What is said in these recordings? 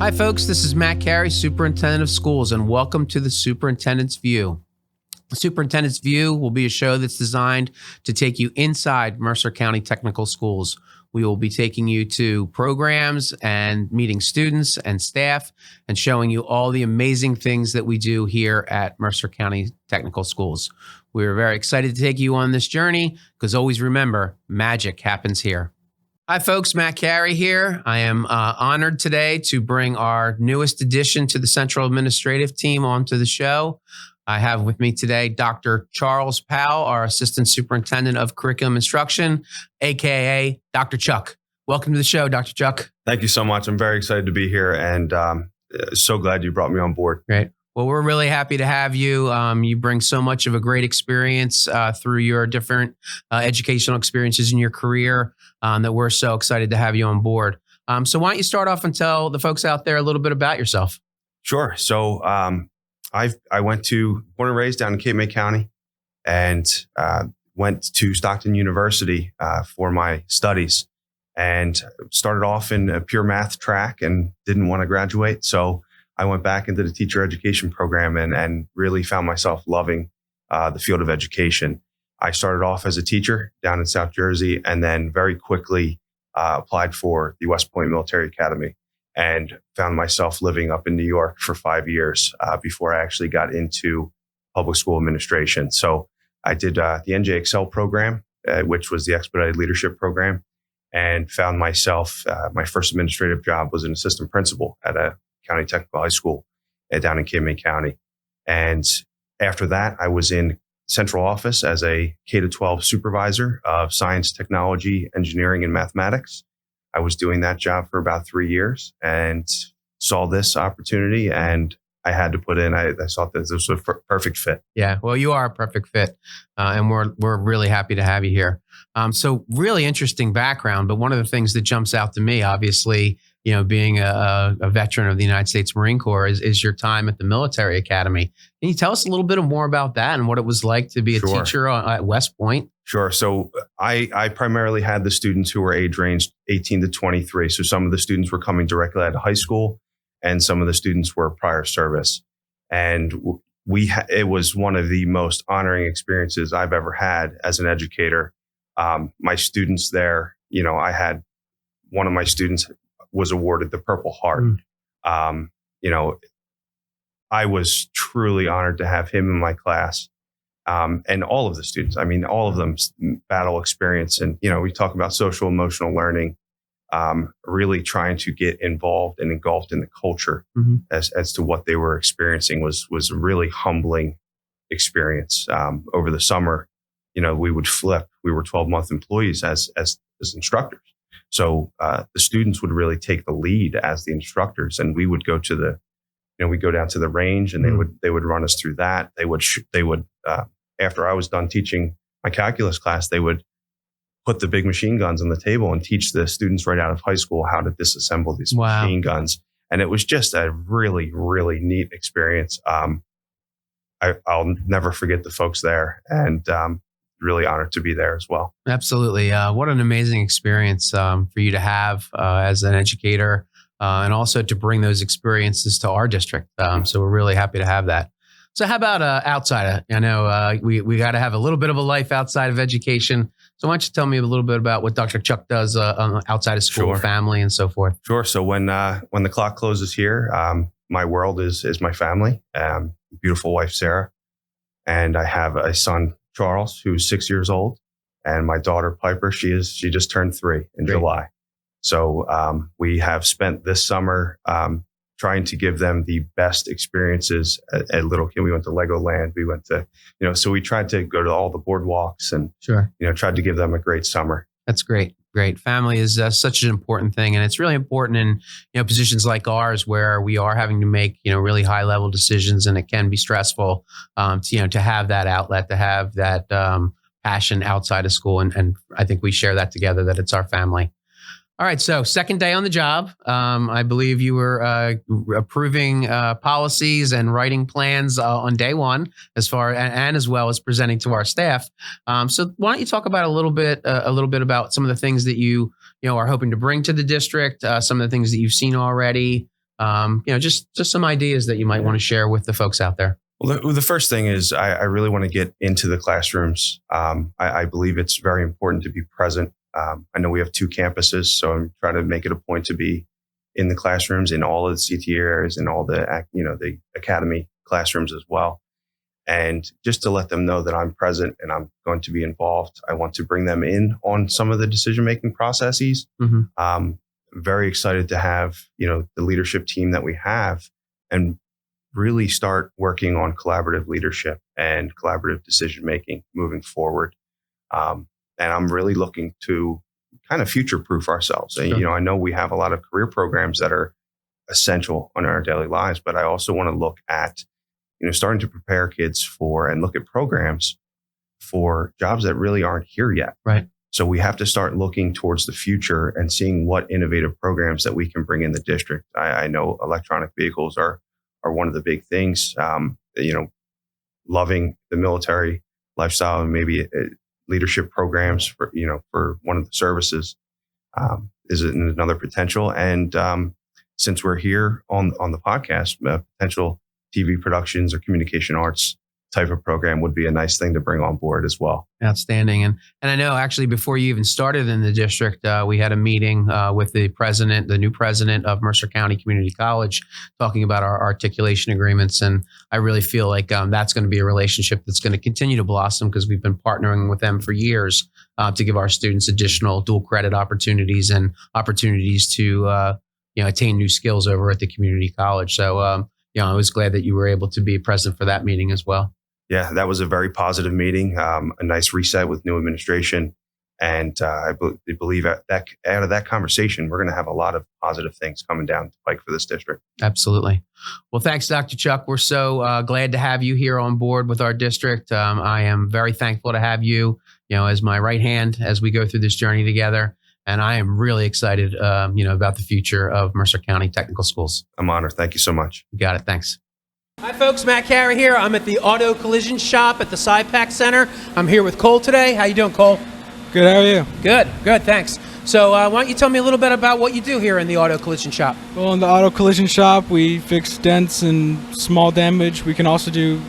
Hi, folks. This is Matt Carey, Superintendent of Schools, and welcome to the Superintendent's View. The Superintendent's View will be a show that's designed to take you inside Mercer County Technical Schools. We will be taking you to programs and meeting students and staff and showing you all the amazing things that we do here at Mercer County Technical Schools. We're very excited to take you on this journey because always remember, magic happens here. Hi, folks. Matt Carey here. I am honored today to bring our newest addition to the Central Administrative Team onto the show. I have with me today Dr. Charles Powell, our Assistant Superintendent of Curriculum Instruction, a.k.a. Dr. Chuck. Welcome to the show, Dr. Chuck. Thank you so much. I'm very excited to be here and so glad you brought me on board. Great. Well, we're really happy to have you. You bring so much of a great experience through your different educational experiences in your career that we're so excited to have you on board. So why don't you start off and tell the folks out there a little bit about yourself? Sure. So I went to born and raised down in Cape May County and went to Stockton University for my studies and started off in a pure math track and didn't want to graduate. So I went back into the teacher education program and really found myself loving the field of education. I started off as a teacher down in South Jersey and then very quickly applied for the West Point Military Academy and found myself living up in New York for 5 years before I actually got into public school administration. So I did the NJ Excel program, which was the Expedited Leadership program, and found myself, my first administrative job was an assistant principal at a county technical high school down in Cape May County. And after that, I was in central office as a K-12 supervisor of science, technology, engineering, and mathematics. I was doing that job for about 3 years and saw this opportunity and I had to put in, I thought that this was a perfect fit. Yeah, well, you are a perfect fit. And we're really happy to have you here. So really interesting background, but one of the things that jumps out to me, obviously, you know, being a veteran of the United States Marine Corps is your time at the military academy. Can you tell us a little bit more about that and what it was like to be a teacher at West Point? Sure. So I primarily had the students who were age ranged 18 to 23. So some of the students were coming directly out of high school and some of the students were prior service. And it was one of the most honoring experiences I've ever had as an educator. My students there, you know, I had one of my students was awarded the Purple Heart. You know, I was truly honored to have him in my class. And all of the students, I mean, all of them battle experience. And, you know, we talk about social emotional learning, really trying to get involved and engulfed in the culture as to what they were experiencing was a really humbling experience. Over the summer, you know, we would flip. We were 12-month employees as instructors. So the students would really take the lead as the instructors, and we would go to we'd go down to the range, and they would run us through that. They would after I was done teaching my calculus class, they would put the big machine guns on the table and teach the students right out of high school how to disassemble these machine guns. And it was just a really, really neat experience. I'll never forget the folks there, and really honored to be there as well. Absolutely. What an amazing experience for you to have as an educator and also to bring those experiences to our district. So we're really happy to have that. So how about outside? I know we got to have a little bit of a life outside of education. So why don't you tell me a little bit about what Dr. Chuck does outside of school, family, and so forth? Sure. So when the clock closes here, my world is my family, beautiful wife, Sarah. And I have a son, Charles, who's 6 years old. And my daughter, Piper, she just turned 3 in July. So we have spent this summer trying to give them the best experiences at Little Kid. We went to Legoland. We went to, so we tried to go to all the boardwalks and, tried to give them a great summer. That's great. Great. Family is such an important thing. And it's really important in, positions like ours where we are having to make, really high level decisions, and it can be stressful, to have that outlet, to have that passion outside of school. And I think we share that together, that it's our family. All right. So second day on the job, I believe you were approving policies and writing plans on day one, as well as presenting to our staff. So why don't you talk about a little bit about some of the things that you are hoping to bring to the district, some of the things that you've seen already, Just some ideas that you might want to share with the folks out there. Well, the first thing is I really want to get into the classrooms. I believe it's very important to be present. I know we have 2 campuses, so I'm trying to make it a point to be in the classrooms in all of the CT areas and all the academy classrooms as well. And just to let them know that I'm present and I'm going to be involved. I want to bring them in on some of the decision-making processes. Mm-hmm. Very excited to have, the leadership team that we have and really start working on collaborative leadership and collaborative decision-making moving forward. And I'm really looking to kind of future-proof ourselves. Sure. And, I know we have a lot of career programs that are essential in our daily lives, but I also want to look at starting to prepare kids for and look at programs for jobs that really aren't here yet. Right. So we have to start looking towards the future and seeing what innovative programs that we can bring in the district. I know electronic vehicles are one of the big things. Loving the military lifestyle and maybe leadership programs for one of the services is another potential. And since we're here on the podcast, potential TV productions or communication arts type of program would be a nice thing to bring on board as well. Outstanding. And I know actually before you even started in the district, we had a meeting with the new president of Mercer County Community College, talking about our articulation agreements. And I really feel like that's going to be a relationship that's going to continue to blossom because we've been partnering with them for years to give our students additional dual credit opportunities and opportunities to attain new skills over at the community college. So I was glad that you were able to be present for that meeting as well. Yeah, that was a very positive meeting, a nice reset with new administration. And I believe out of that conversation, we're going to have a lot of positive things coming down the pike for this district. Absolutely. Well, thanks, Dr. Chuck. We're so glad to have you here on board with our district. I am very thankful to have you, as my right hand as we go through this journey together. And I am really excited, about the future of Mercer County Technical Schools. I'm honored. Thank you so much. You got it. Thanks. Hi folks, Matt Carey here. I'm at the Auto Collision Shop at the SciPac Center. I'm here with Cole today. How you doing, Cole? Good, how are you? Good, thanks. So why don't you tell me a little bit about what you do here in the Auto Collision Shop? Well, in the Auto Collision Shop, we fix dents and small damage. We can also do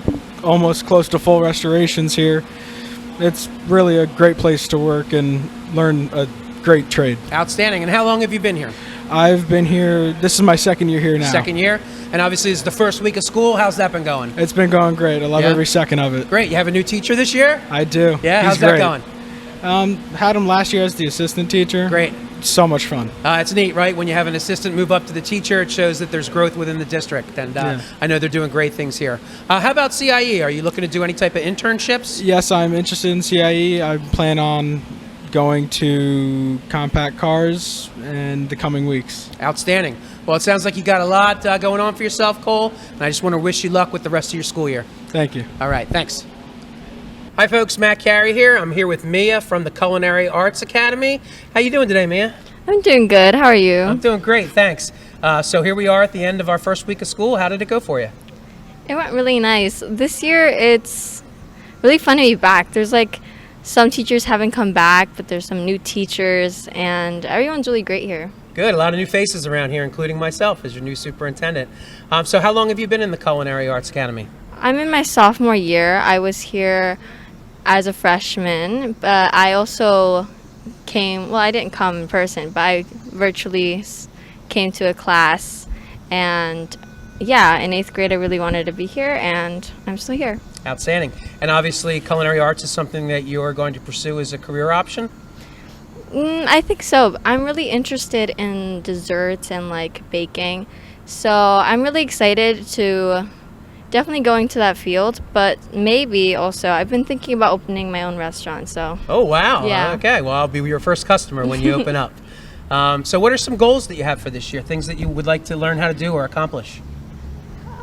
almost close to full restorations here. It's really a great place to work and learn a great trade. Outstanding. And how long have you been here? I've been here, this is my second year here now. Second year? And obviously it's the first week of school. How's that been going? It's been going great. I love every second of it. Great. You have a new teacher this year? I do. Yeah, He's how's that great. going? Had him last year as the assistant teacher. Great. So much fun. It's neat, right? When you have an assistant move up to the teacher, it shows that there's growth within the district. And I know they're doing great things here. How about CIE? Are you looking to do any type of internships? Yes, I'm interested in CIE. I plan on going to compact cars in the coming weeks. Outstanding. Well, it sounds like you got a lot going on for yourself, Cole, and I just want to wish you luck with the rest of your school year. Thank you. All right, thanks. Hi, folks. Matt Carey here. I'm here with Mia from the Culinary Arts Academy. How you doing today, Mia? I'm doing good. How are you? I'm doing great, thanks. So here we are at the end of our first week of school. How did it go for you? It went really nice. This year, it's really fun to be back. There's some teachers haven't come back, but there's some new teachers, and everyone's really great here. Good. A lot of new faces around here, including myself as your new superintendent. So how long have you been in the Culinary Arts Academy? I'm in my sophomore year. I was here as a freshman, but I also I didn't come in person, but I virtually came to a class, and in 8th grade I really wanted to be here, and I'm still here. Outstanding. And obviously culinary arts is something that you're going to pursue as a career option? I think so. I'm really interested in desserts and baking, so I'm really excited to definitely go into that field, but maybe also I've been thinking about opening my own restaurant. So. Oh wow! Yeah. Okay. Well, I'll be your first customer when you open up. So, what are some goals that you have for this year? Things that you would like to learn how to do or accomplish?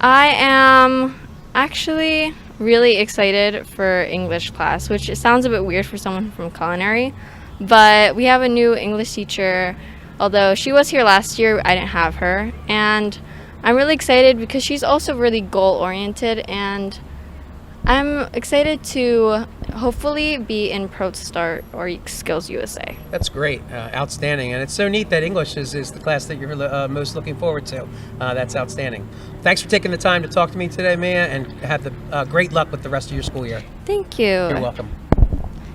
I am actually really excited for English class, which it sounds a bit weird for someone from culinary, but we have a new English teacher. Although she was here last year, I didn't have her, and I'm really excited because she's also really goal-oriented, and I'm excited to hopefully be in ProStart or Skills USA. That's great. Outstanding. And it's so neat that English is the class that you're most looking forward to. That's outstanding. Thanks for taking the time to talk to me today, Mia, and have the great luck with the rest of your school year. Thank you. You're welcome.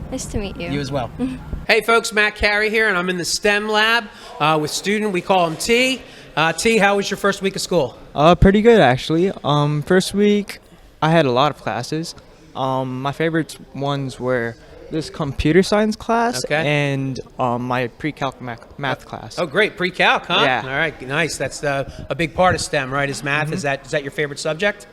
Nice to meet you. You as well. Hey folks, Matt Carey here, and I'm in the STEM lab with student. We call him T. T, how was your first week of school? Pretty good actually. First week, I had a lot of classes. My favorite ones were this computer science class and my pre-calc math class. Oh, great, pre-calc, huh? Yeah. All right, nice. That's a big part of STEM, right? Is math? Is that your favorite subject?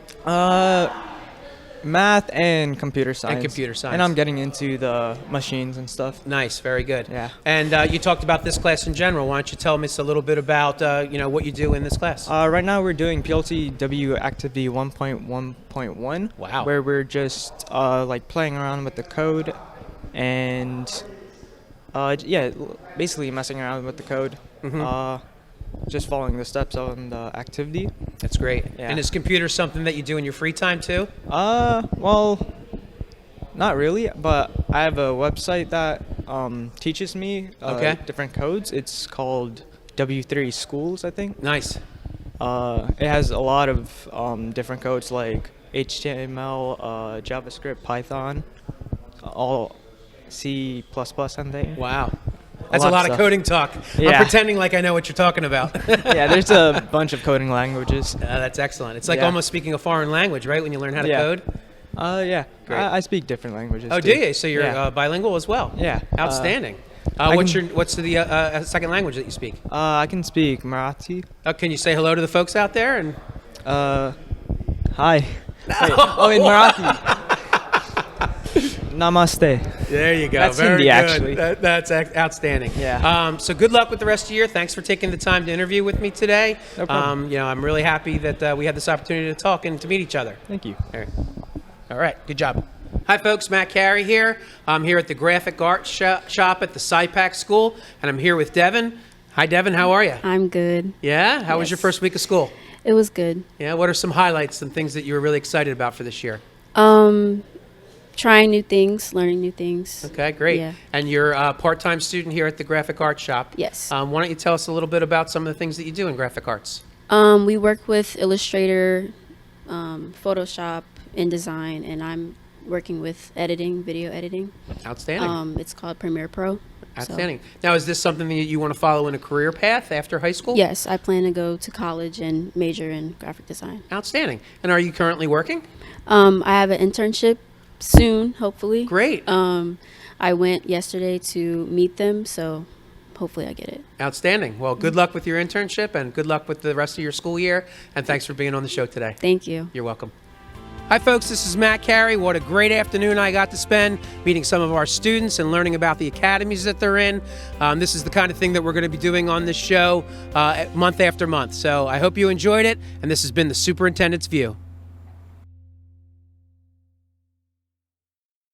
Math and computer science. And computer science. And I'm getting into the machines and stuff. Nice, very good. Yeah. And you talked about this class in general. Why don't you tell us a little bit about what you do in this class? Right now we're doing PLTW Activity 1.1.1. Wow. Where we're just like playing around with the code and basically messing around with the code. Just following the steps on the activity. That's great. Yeah. And is computer something that you do in your free time too? Well, not really, but I have a website that teaches me different codes. It's called W3 Schools, I think. Nice. It has a lot of different codes like HTML, JavaScript, Python, all C++, I think. Wow. That's a lot of coding talk. Yeah. I'm pretending like I know what you're talking about. Yeah, there's a bunch of coding languages. That's excellent. It's like almost speaking a foreign language, right, when you learn how to code? Yeah. Great. I speak different languages. Oh, too. do you? So you're bilingual as well? Yeah. Outstanding. What's the second language that you speak? I can speak Marathi. Can you say hello to the folks out there? And Hi. Wait, in Marathi. Namaste. There you go. That's Very Hindi, good. actually. That's outstanding. Yeah. So good luck with the rest of the year. Thanks for taking the time to interview with me today. No problem. I'm really happy that we had this opportunity to talk and to meet each other. Thank you. All right. Good job. Hi, folks. Matt Carey here. I'm here at the Graphic Arts shop at the SciPac School, and I'm here with Devin. Hi, Devin. How are you? I'm good. Yeah? How was your first week of school? It was good. Yeah? What are some highlights, some things that you were really excited about for this year? Trying new things, learning new things. Okay, great. Yeah. And you're a part-time student here at the Graphic Arts shop. Yes. Why don't you tell us a little bit about some of the things that you do in graphic arts? We work with Illustrator, Photoshop, InDesign, and I'm working with editing, video editing. Outstanding. It's called Premiere Pro. Outstanding. Now, is this something that you want to follow in a career path after high school? Yes, I plan to go to college and major in graphic design. Outstanding. And are you currently working? I have an internship soon, hopefully. Great. I went yesterday to meet them, so hopefully I get it. Outstanding. Well, good luck with your internship and good luck with the rest of your school year. And thanks for being on the show today. Thank you. You're welcome. Hi, folks. This is Matt Carey. What a great afternoon I got to spend meeting some of our students and learning about the academies that they're in. This is the kind of thing that we're going to be doing on this show month after month. So I hope you enjoyed it. And this has been the Superintendent's View.